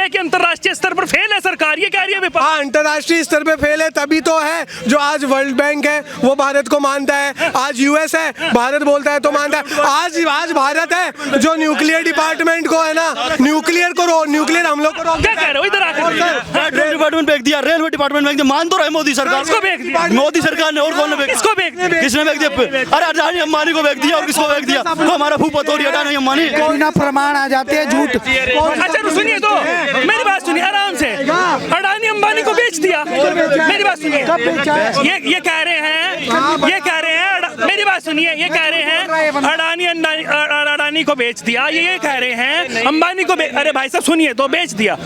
रहे हैं कि अंतर्राष्ट्रीय स्तर पर फेल है सरकार, ये कह रही है विपक्ष। हाँ, अंतर्राष्ट्रीय स्तर पे फेल है, तभी तो है जो आज वर्ल्ड बैंक है वो भारत को मानता है, आज यूएस है भारत बोलता है तो मानता है, आज भारत है जो न्यूक्लियर डिपार्टमेंट को है ना, न्यूक्लियर हमलों को क्या कह रहे हो इधर आकर? डिपार्टमेंट फेंक दिया, रेलवे डिपार्टमेंट फेंक दिया, मान तो रहे मोदी सरकार। किसको फेंक दिया? मोदी सरकार ने, और कौन ने? किसको फेंक दिया? किसने फेंक दिया? अरे अडानी अंबानी को फेंक दिया, और किसको फेंक दिया? तो हमारा फूफतोरी अडानी अंबानी। कोई ना प्रमाण आ जाते हैं झूठ। अच्छा तो सुनिए, तो मेरी बात सुनिए आराम से। अडानी अंबानी को बेच दिया, मेरी बात सुनिए। ये कह रहे हैं, मेरी बात सुनिए, ये कह रहे हैं अडानी को बेच दिया, ये कह रहे हैं अंबानी को अरे भाई साहब सुनिए, तो बेच दिया।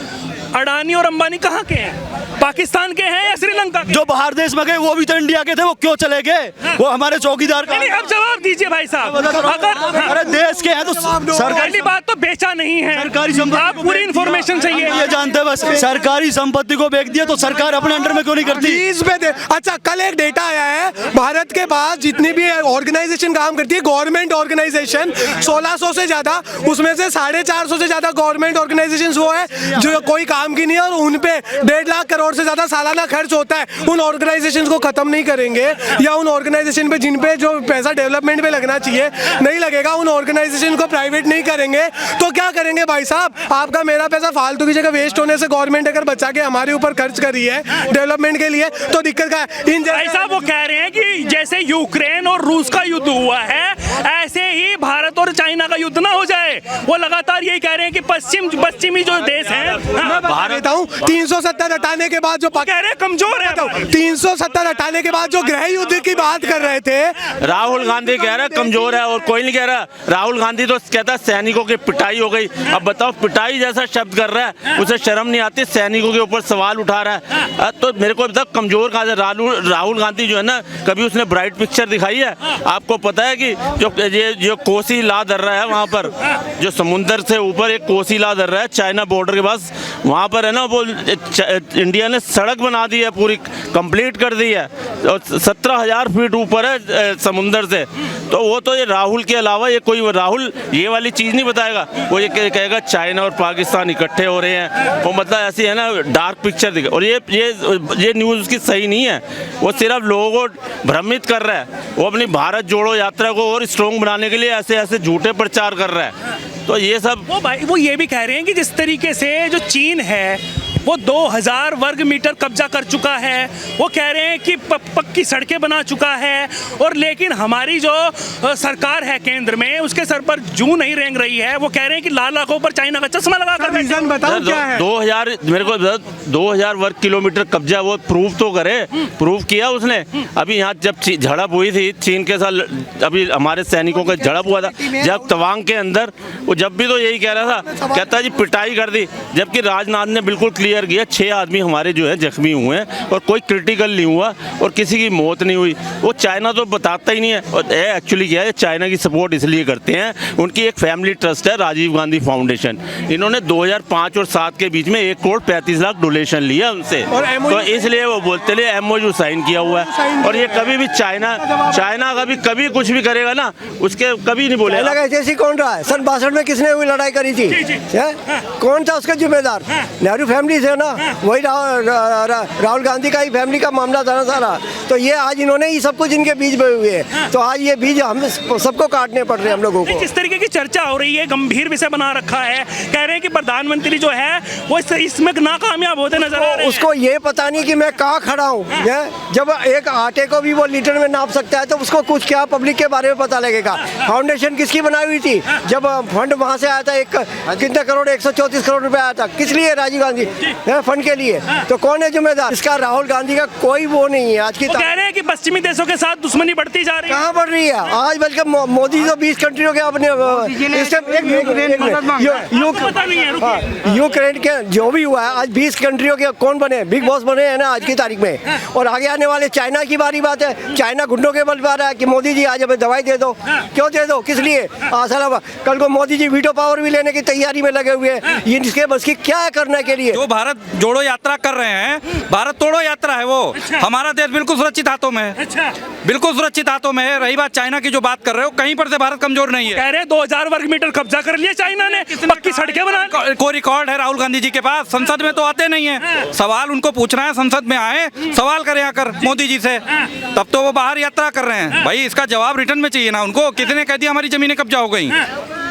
अडानी और अंबानी कहाँ के हैं? पाकिस्तान के हैं या श्रीलंका के? जो बाहर देश में गए वो भी तो इंडिया के थे, वो क्यों चले गए? वो हमारे चौकीदार। नहीं, अब जवाब दीजिए भाई साहब। अरे देश के हैं तो सरकारी बात तो बेचा नहीं है, सरकारी संपत्ति, आप पूरी इन्फॉर्मेशन चाहिए। ये जानते हैं बस, सरकारी संपत्ति को बेच दिया तो सरकार अपने अंडर में क्यों नहीं करती? अच्छा, कल एक डेटा आया है, भारत के पास जितनी भी ऑर्गेनाइजेशन काम करती है, गवर्नमेंट ऑर्गेनाइजेशन 1600 से ज्यादा, उसमें से 450 से ज्यादा गवर्नमेंट ऑर्गेनाइजेशन वो है जो कोई काम की नहीं है, और उन पे 1.5 लाख करोड़ से ज्यादा सालाना खर्च होता है। उन ऑर्गेनाइजेशन को खत्म नहीं करेंगे, या उन ऑर्गेनाइजेशन पे जिन पे जो पैसा डेवलपमेंट पे लगना चाहिए नहीं लगेगा, उन ऑर्गेनाइजेशन को प्राइवेट नहीं करेंगे, तो क्या करेंगे भाई साहब? आपका मेरा पैसा फालतू की जगह वेस्ट होने से गवर्नमेंट अगर बचा के हमारे ऊपर खर्च कर रही है डेवलपमेंट के लिए, तो दिक्कत क्या है? भाई साहब वो कह रहे हैं कि जैसे यूक्रेन और रूस का युद्ध हुआ है, ऐसे ही भारत और चाइना का युद्ध ना हो जाए। वो लगातार यही कह रहे हैं कि पश्चिमी जो देश है, देता हूँ 370 हटाने के बाद जो कह रहे हैं कमजोर है, 370 हटाने के बाद जो गृह युद्ध की बात कर रहे थे, राहुल गांधी कह रहा है कमजोर है, और कोई नहीं कह रहा। राहुल गांधी तो कहता है सैनिकों की पिटाई हो गई। अब बताओ, पिटाई जैसा शब्द कर रहा है, उसे शर्म नहीं आती? सैनिकों के ऊपर सवाल उठा रहा है, तो मेरे को बताओ कमजोर कहाँ से? राहुल गांधी जो है ना, कभी उसने ब्राइट पिक्चर दिखाई है? आपको पता है कि जो कोसी ला दर्रा है वहाँ पर, जो समुद्र से ऊपर एक कोसी ला दर्रा है चाइना बॉर्डर के पास, वहाँ पर है ना, वो इंडिया ने सड़क बना दी है, पूरी कंप्लीट कर दी है, और 17,000 फीट ऊपर है समुंदर से। तो वो तो ये राहुल के अलावा ये कोई राहुल ये वाली चीज़ नहीं बताएगा। वो ये कहेगा चाइना और पाकिस्तान इकट्ठे हो रहे हैं, वो मतलब ऐसी है ना डार्क पिक्चर दिखा, और ये न्यूज़ उसकी सही नहीं है। वो सिर्फ लोगों को भ्रमित कर रहा है। वो अपनी भारत जोड़ो यात्रा को और स्ट्रॉन्ग बनाने के लिए ऐसे झूठे प्रचार कर रहा है। तो ये सब वो ये भी कह रहे हैं कि जिस तरीके से जो चीन है वो 2000 वर्ग मीटर कब्जा कर चुका है, वो कह रहे हैं कि पक्की सड़कें बना चुका है, और लेकिन हमारी जो सरकार है केंद्र में, उसके सर पर जूं नहीं रेंग रही है। वो कह रहे हैं कि लाल आंखों पर चाइना का चश्मा लगा कर रीजन बताओ क्या है? 2000 वर्ग किलोमीटर कब्जा, वो प्रूव तो करे। प्रूव किया उसने। अभी यहाँ जब झड़प हुई थी चीन के साथ, अभी हमारे सैनिकों का झड़प हुआ था जब तवांग के अंदर, वो जब भी तो यही कह रहा था, कहता जी पिटाई कर दी, जबकि राजनाथ ने बिल्कुल क्लियर किया 6 आदमी हमारे जो है जख्मी हुए हैं, और कोई क्रिटिकल नहीं हुआ, और किसी की मौत नहीं हुई। वो चाइना तो बताता ही नहीं है। और एक्चुअली क्या है, चाइना की सपोर्ट इसलिए करते हैं, उनकी एक फैमिली ट्रस्ट है राजीव गांधी फाउंडेशन, इन्होंने 2005 और 7 के बीच में 1 करोड़ 35 लाख डोनेशन लिया उनसे, तो इसलिए वो बोलते लिए MOU साइन किया हुआ है। और ये कभी भी चाइना कभी कुछ भी करेगा ना, उसके कभी नहीं बोलेगा। जैसी कौन रहा है? सन 62 में किसने हुई लड़ाई करी थी? कौन था उसका जिम्मेदार? नेहरू फैमिली से ना, वही राहुल गांधी का ही फैमिली का मामला था ना सारा। तो ये आज इन्होंने ही सब कुछ इनके बीज बोए हुए हैं, तो आज ये बीज हम सबको काटने पड़ रहे हैं हम लोगों को। जिस तरीके की चर्चा हो रही है, गंभीर विषय बना रखा है, कह रहे हैं कि प्रधानमंत्री जो है वो इसमें नाकामयाब होते नजर आ रहे हैं। उसको ये पता नहीं कि मैं कहाँ खड़ा हूँ। जब एक आटे को भी वो लीटर में नाप सकता है, तो उसको कुछ क्या पब्लिक के बारे में पता लगेगा। फाउंडेशन किसकी बनाई हुई थी? जब फंड वहाँ से आया था, कितने करोड़, 134 करोड़ रुपए आया था, किस लिए? राजीव गांधी फंड के लिए। तो कौन है जिम्मेदार इसका? राहुल गांधी का कोई वो नहीं है। आज की कह रहे हैं कि पश्चिमी देशों के साथ दुश्मनी बढ़ती जा रही है। कहाँ बढ़ रही है? आज बल्कि मोदी तो 20 कंट्रियों के अपने यूक्रेन के जो भी हुआ है, आज 20 कंट्रियों के कौन बने? बिग बॉस बने हैं ना आज की तारीख में। और आगे आने वाले चाइना की बारी बात है। चाइना गुंडों के बल पा रहा है कि मोदी जी आज हमें दवाई दे दो। क्यों दे दो? किस लिए? कल को मोदी जी वीटो पावर भी लेने की तैयारी में लगे हुए हैं। ये इसके बस की क्या है करने के लिए? जो भारत जोड़ो यात्रा कर रहे हैं, भारत तोड़ो यात्रा है वो। हमारा देश बिल्कुल सुरक्षित हाथों में है, अच्छा, बिल्कुल सुरक्षित हाथों में है। रही बात चाइना की जो बात कर रहे हो, कहीं पर से भारत कमजोर नहीं है। कह रहे हैं 2000 वर्ग मीटर कब्जा कर लिया चाइना ने, पक्की सड़कें बना। कोई रिकॉर्ड है राहुल गांधी जी के पास? संसद में तो आते नहीं है। सवाल उनको पूछना है, संसद में आए, सवाल करें आकर मोदी जी से, तब तो वो बाहर यात्रा कर रहे हैं। भाई इसका जवाब रिटर्न में चाहिए ना उनको। किसने कह दिया हमारी जमीनें कब्जा हो गई?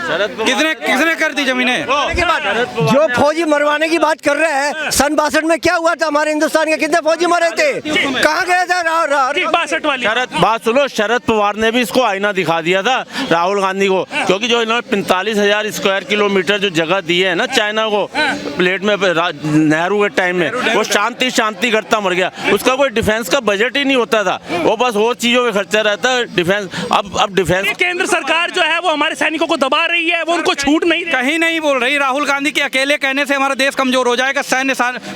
किसने कर दी जमीनें? जो फौजी मरवाने की बात कर रहे हैं, सन 62 में क्या हुआ था? हमारे हिंदुस्तान के कितने फौजी मरे थे? कहाँ गए थे? 62 वाली बात सुनो, शरद पवार ने भी इसको आईना दिखा दिया था राहुल गांधी को, क्योंकि जो इन्होंने 45,000 स्क्वायर किलोमीटर जो जगह दी है ना चाइना को प्लेट में नेहरू के टाइम में, वो शांति करता मर गया। उसका कोई डिफेंस का बजट ही नहीं होता था, वो बस और चीजों में खर्चा रहता है डिफेंस। अब डिफेंस केंद्र सरकार जो है वो हमारे सैनिकों को दबा रही है, वो उनको छूट नहीं कहीं नहीं बोल रही। राहुल गांधी के अकेले कहने से हमारा देश कमजोर हो जाएगा? सैन्य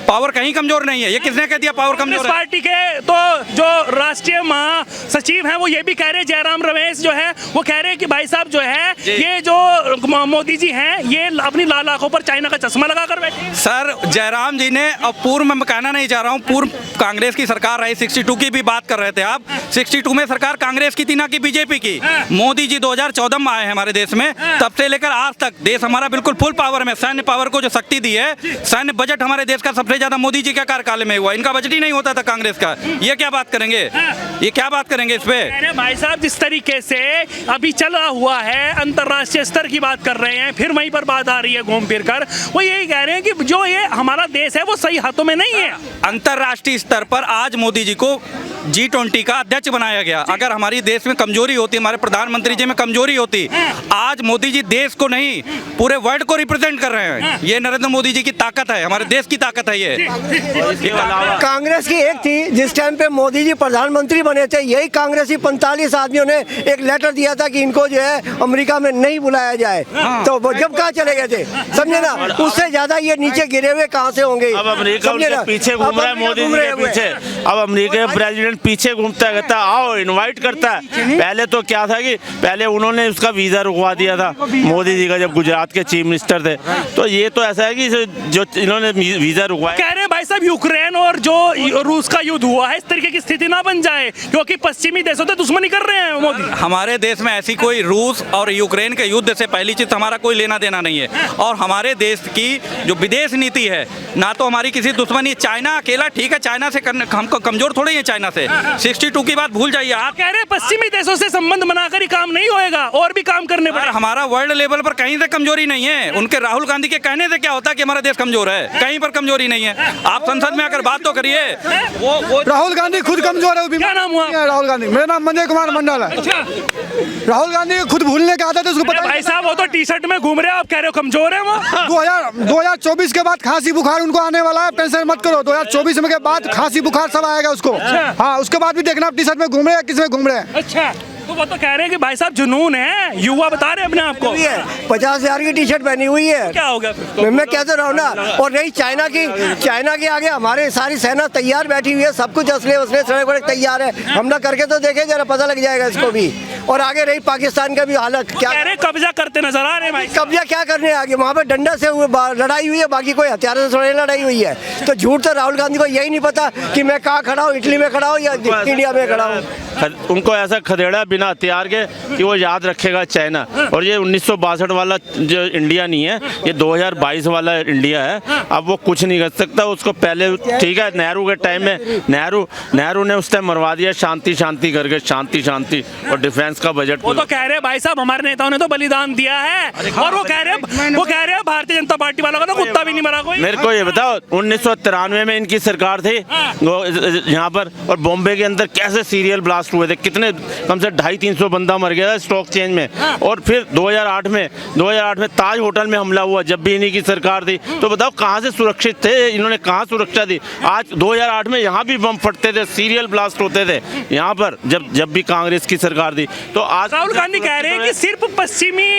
पावर कहीं कमजोर नहीं है। ये किसने कह दिया पावर कमजोर है? पार्टी के तो जो राष्ट्रीय महासचिव हैं वो ये भी कह रहे हैं, जयराम रमेश जो है वो कह रहे हैं कि भाई साहब जो है ये जो मोदी जी हैं ये अपनी लाल आंखों पर चाइना का चश्मा लगा कर बैठे। सर जयराम जी ने, अब पूर्व में कहना नहीं चाह रहा हूँ, पूर्व कांग्रेस की सरकार रही, 62 की भी बात कर रहे थे आप। 62 में सरकार कांग्रेस की थी ना कि बीजेपी की। मोदी जी 2014 में आए हैं हमारे देश में, तब से लेकर आज तक देश हमारा बिल्कुल फुल पावर में। सैन्य पावर को जो शक्ति दी है, सैन्य बजट हमारे देश का सबसे ज्यादा मोदी जी के कार्यकाल में हुआ। इनका बजट ही नहीं होता था कांग्रेस का। ये क्या बात करेंगे? ये क्या बात करेंगे इस पे? अरे भाई साहब जिस तरीके से अभी चला हुआ है, अंतर्राष्ट्रीय स्तर की बात कर रहे हैं, फिर वहीं पर बात आ रही है घूम फिर कर, वो यही कह रहे हैं कि जो ये हमारा देश है वो सही हाथों में नहीं है। अंतर्राष्ट्रीय स्तर पर आज मोदी जी को G20 का अध्यक्ष बनाया गया। अगर हमारी देश में कमजोरी होती, हमारे प्रधानमंत्री जी में कमजोरी होती, आज मोदी जी देश को नहीं पूरे वर्ल्ड को रिप्रेजेंट कर रहे हैं। ये नरेंद्र मोदी जी की ताकत है, हमारे देश की ताकत है ये। कांग्रेस की एक थी जिस टाइम पे मोदी जी प्रधानमंत्री बने थे, यही कांग्रेसी 45 आदमियों ने एक लेटर दिया था कि इनको जो है अमेरिका में नहीं बुलाया जाए। तो वो जब कहाँ चले गए थे, समझे ना? उससे ज्यादा ये नीचे गिरे हुए कहाँ से होंगे? अब अमेरिका उनके पीछे घूम रहा है, मोदी जी के पीछे। अब अमेरिका के प्रेसिडेंट पीछे घूमता है, कहता है आओ, इनवाइट करता है। पहले तो क्या था कि पहले उन्होंने उसका वीजा रुकवा दिया था मोदी जी का, जब गुजरात के चीफ मिनिस्टर थे। तो ये तो ऐसा है कि जो इन्होंने वीजा रुकवाया। कह रहे हैं भाई साहब यूक्रेन और जो रूस का युद्ध हुआ है, इस तरीके की स्थिति ना बन जाए, क्योंकि पश्चिमी देशों से दुश्मनी कर रहे हैं मोदी। हमारे देश में ऐसी कोई रूस और यूक्रेन के युद्ध से पहली चीज हमारा कोई लेना देना नहीं है। और हमारे देश की जो विदेश नीति है, ना तो हमारी किसी दुश्मनी। चाइना अकेला ठीक है, चाइना से हम कमजोर थोड़े ही है चाइना से। 62 की बात भूल जाइए आप। कह रहे हैं पश्चिमी देशों से संबंध बनाकर ही काम नहीं होएगा, और भी काम करने पड़ेगा। हमारा वर्ल्ड लेवल पर कहीं से कमजोरी नहीं है। उनके राहुल गांधी के कहने से क्या होता है कि हमारा देश कमजोर है? कहीं पर कमजोरी नहीं है। आप संसद में आकर बात तो करिए। वो राहुल गांधी खुद कमजोर है। क्या नाम हुआ? राहुल गांधी, मेरा नाम मंजय कुमार मंडल है। राहुल गांधी खुद भूलने की आदत है, उसको पता। भाई साहब वो तो टी शर्ट में घूम रहे हैं, आप कह रहे हो कमजोर है वो। 2024 के बाद खांसी बुखार उनको आने वाला है, टेंशन मत करो। 2024 में के बाद खांसी बुखार सब आएगा उसको। हाँ, उसके बाद भी देखना टी शर्ट में घूम रहे हैं, किस में घूम रहे हैं। अच्छा, तो वो तो कह रहे हैं कि भाई साहब जुनून है, युवा बता रहे हैं अपने आप को। 50,000 की टी शर्ट पहनी हुई है। क्या होगा फिर? मैं कहते रहा हूँ ना। और रही चाइना के आगे हमारे सारी सेना तैयार बैठी हुई है, सब कुछ असले उसले सड़क वड़क तैयार है। हमला करके तो देखे जरा, पता लग जाएगा इसको भी। और आगे रही पाकिस्तान का भी हालत, क्या कह रहे हैं कब्जा करते नजर आ रहे हैं भाई। कब्जा क्या करने आगे? वहाँ पे डंडा से लड़ाई हुई है, बाकी कोई हथियारों से थोड़ी लड़ाई हुई है। तो झूठ तो राहुल गांधी को यही नहीं पता कि मैं कहाँ खड़ा हूँ, इटली में खड़ा हूँ या इंडिया में खड़ा हूँ। उनको ऐसा खदेड़ा बिना हथियार के कि वो याद रखेगा चाइना। और ये 1962 वाला जो इंडिया नहीं है, ये 2022 वाला इंडिया है। अब वो कुछ नहीं कर सकता उसको। पहले ठीक है, नेहरू के टाइम में नेहरू ने उस टाइम मरवा दिया शांति करके, शांति और डिफेंस का बजट। वो तो कह रहे हैं भाई साहब हमारे नेताओं ने तो बलिदान दिया है, और वो कह रहे हैं भारतीय जनता पार्टी वालों का तो कुत्ता भी नहीं मरा कोई। मेरे को ये बताओ, 1993 में इनकी सरकार थी यहाँ पर, और बॉम्बे के अंदर कैसे सीरियल ब्लास्ट हुए थे, कितने कम से 250-300 बंदा मर गया था स्टॉक चेंज में। और फिर 2008 में ताज होटल में हमला हुआ, जब भी इन्हीं की सरकार थी। तो बताओ कहाँ से सुरक्षित थे इन्होंने, कहाँ सुरक्षा दी? आज 2008 में यहाँ भी बम फटते थे, सीरियल ब्लास्ट होते थे यहाँ पर, जब भी कांग्रेस की सरकार थी। तो आज राहुल गांधी कह रहे हैं कि सिर्फ पश्चिमी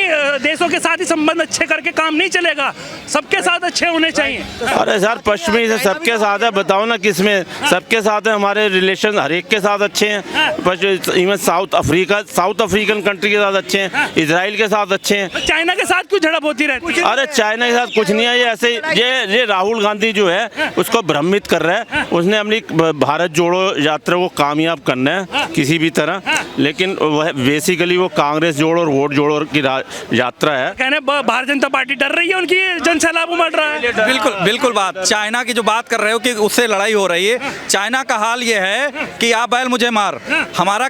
देशों के साथ ही संबंध अच्छे करके काम नहीं चलेगा, सबके साथ अच्छे होने चाहिए। अरे सर पश्चिमी से सबके साथ है, बताओ ना किसमें सबके साथ है, हमारे रिलेशन हर एक के साथ अच्छे हैं। इवन साउथ अफ्रीकन कंट्री के साथ अच्छे हैं, इजराइल के साथ अच्छे हैं। चाइना के साथ क्यों झड़प होती रहती है? अरे चाइना के साथ कुछ नहीं है, ये ऐसे ये राहुल गांधी जो है उसको भ्रमित कर रहा है। उसने अपनी भारत जोड़ो यात्रा को कामयाब करना है किसी भी तरह, लेकिन वह बेसिकली वो कांग्रेस जोड़ो और वोट जोड़ो की यात्रा है। कहने भारतीय जनता पार्टी डर रही है, उनकी जनसैलाब उमड़ रहा है। बिल्कुल बिल्कुल बात चाइना की जो बात कर रहे हो कि उससे लड़ाई हो रही है, चाइना का हाल ये है कि आप बैल मुझे मार, हमारा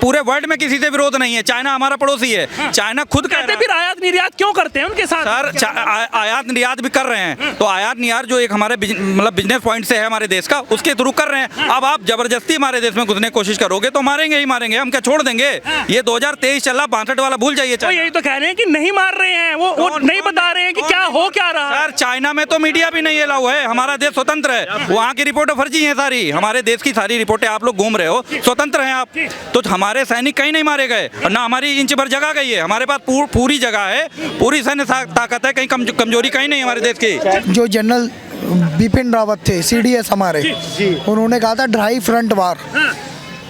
पूरे वर्ल्ड में किसी से विरोध नहीं है, चाइना हमारा पड़ोसी है। चाइना खुद कहते फिर आयात निर्यात क्यों करते हैं उनके साथ? सर आयात निर्यात भी कर रहे हैं, तो आयात निर्यात जो एक हमारे मतलब बिजनेस पॉइंट से है हमारे देश का, उसके थ्रू कर रहे हैं। अब आप जबरदस्ती हमारे देश में घुसने की कोशिश करोगे तो मारेंगे ही मारेंगे, हम क्या छोड़ देंगे? ये 2023 चल रहा, 62 वाला भूल जाइए। यही तो कह रहे हैं कि नहीं मार रहे हैं, वो नहीं बता रहे हैं कि क्या हो क्या रहा है। सर चाइना में तो मीडिया भी नहीं अलाउ है, हमारा देश स्वतंत्र है, वहाँ की रिपोर्टें फर्जी हैं सारी, हमारे देश की सारी रिपोर्टें आप लोग घूम रहे हो, स्वतंत्र हैं आप। तो हमारे सैनिक कहीं नहीं मारे गए और ना हमारी इंच भर जगह गई है, हमारे पास पूरी जगह है, पूरी सैन्य ताकत है, कहीं कमजोरी कहीं नहीं हमारे देश की। जो जनरल बिपिन रावत थे CDS हमारे, उन्होंने कहा था ड्राई फ्रंट वार,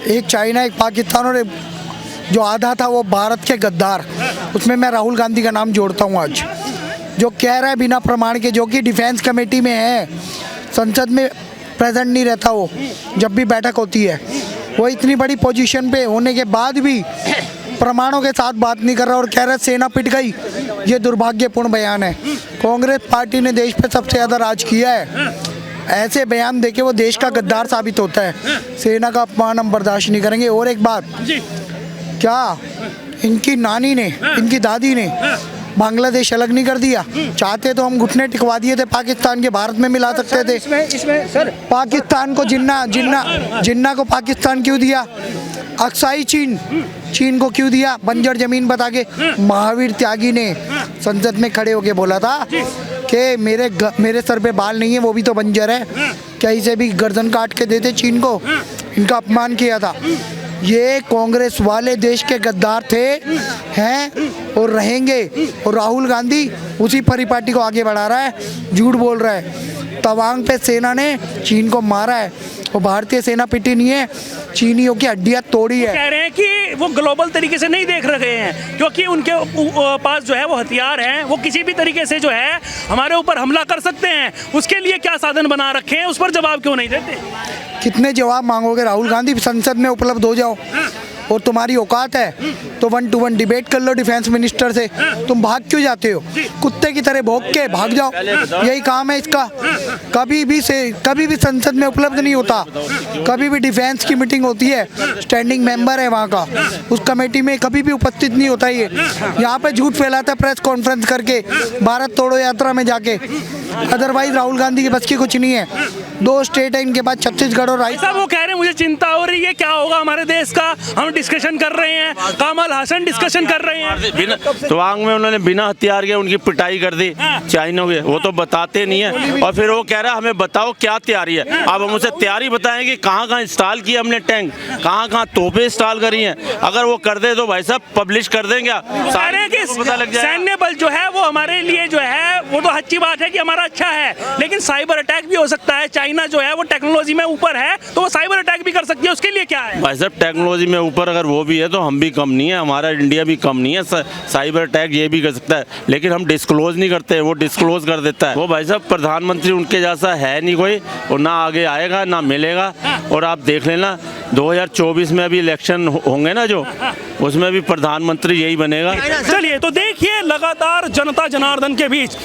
एक चाइना एक पाकिस्तान और जो आधा था वो भारत के गद्दार, उसमें मैं राहुल गांधी का नाम जोड़ता हूँ आज, जो कह रहा है बिना प्रमाण के, जो कि डिफेंस कमेटी में है, संसद में प्रेजेंट नहीं रहता वो जब भी बैठक होती है, वो इतनी बड़ी पोजीशन पे होने के बाद भी प्रमाणों के साथ बात नहीं कर रहा और कह रहा है सेना पिट गई। ये दुर्भाग्यपूर्ण बयान है। कांग्रेस पार्टी ने देश पे सबसे ज़्यादा राज किया है, ऐसे बयान देके वो देश का गद्दार साबित होता है। सेना का अपमान हम बर्दाश्त नहीं करेंगे। और एक बात, क्या इनकी नानी ने, इनकी दादी ने बांग्लादेश अलग नहीं कर दिया? चाहते तो हम घुटने टिकवा दिए थे, पाकिस्तान के भारत में मिला सकते थे। इसमें सर पाकिस्तान को जिन्ना को पाकिस्तान क्यों दिया? अक्साई चीन को क्यों दिया बंजर जमीन बता के? महावीर त्यागी ने संसद में खड़े होके बोला था कि मेरे सर पे बाल नहीं है, वो भी तो बंजर है, कहीं से भी गर्दन काट के देते चीन को। इनका अपमान किया था। ये कांग्रेस वाले देश के गद्दार थे, हैं और रहेंगे। और राहुल गांधी उसी परिपाटी को आगे बढ़ा रहा है, झूठ बोल रहा है। तवांग पे सेना ने चीन को मारा है, वो भारतीय सेना पिटी नहीं है, चीनियों की हड्डियां तोड़ी है। कह रहे हैं कि वो ग्लोबल तरीके से नहीं देख रहे हैं, क्योंकि उनके पास जो है वो हथियार हैं, वो किसी भी तरीके से जो है हमारे ऊपर हमला कर सकते हैं। उसके लिए क्या साधन बना रखे हैं, उस पर जवाब क्यों नहीं देते? कितने जवाब मांगोगे राहुल गांधी? संसद में उपलब्ध हो जाओ और तुम्हारी औकात है तो 1-to-1 डिबेट कर लो डिफेंस मिनिस्टर से। तुम भाग क्यों जाते हो? कुत्ते की तरह भौंक के भाग जाओ, यही काम है इसका। कभी भी संसद में उपलब्ध नहीं होता। कभी भी डिफेंस की मीटिंग होती है, स्टैंडिंग मेंबर है वहाँ का, उस कमेटी में कभी भी उपस्थित नहीं होता। ये यहाँ पे झूठ फैलाता है प्रेस कॉन्फ्रेंस करके, भारत तोड़ो यात्रा में जाके। अदरवाइज राहुल गांधी के बस की कुछ नहीं है। 2 स्टेट है इनके पास, छत्तीसगढ़ और राजस्थान। वो कह रहे हैं मुझे चिंता हो रही है, क्या होगा हमारे देश का, हम डिस्कशन कर रहे हैं, कमल हासन डिस्कशन कर रहे हैं। बिना तवांग में उन्होंने बिना हथियार के उनकी पिटाई कर दी चाइना के, वो तो बताते नहीं है। और फिर वो कह रहा है हमें बताओ क्या तैयारी है। अब हम उसे तैयारी बताएंगे, कहाँ कहाँ इंस्टॉल किए हमने टैंक, कहाँ कहाँ तोपें इंस्टॉल करी हैं। अगर वो कर दे तो भाई साहब पब्लिश कर देंगे, पता लग जाए। सैन्य बल जो है वो हमारे लिए जो है वो तो अच्छी बात है कि हमारा अच्छा है, लेकिन साइबर अटैक भी हो सकता है। चाइना जो है वो टेक्नोलॉजी में ऊपर है, तो वो साइबर अटैक भी कर सकती है। उसके लिए क्या है भाई साहब? टेक्नोलॉजी में ऊपर अगर वो भी है तो हम भी कम नहीं है, हमारा इंडिया भी कम नहीं है। साइबर अटैक ये भी कर सकता है, लेकिन हम डिस्क्लोज नहीं करते, वो डिस्क्लोज कर देता है। वो भाई साहब प्रधानमंत्री उनके जैसा है नहीं कोई, और ना आगे आएगा ना मिलेगा। और आप देख लेना 2024 में अभी इलेक्शन होंगे ना जो, उसमें भी प्रधानमंत्री यही बनेगा। चलिए तो देखिए लगातार जनता जनार्दन के बीच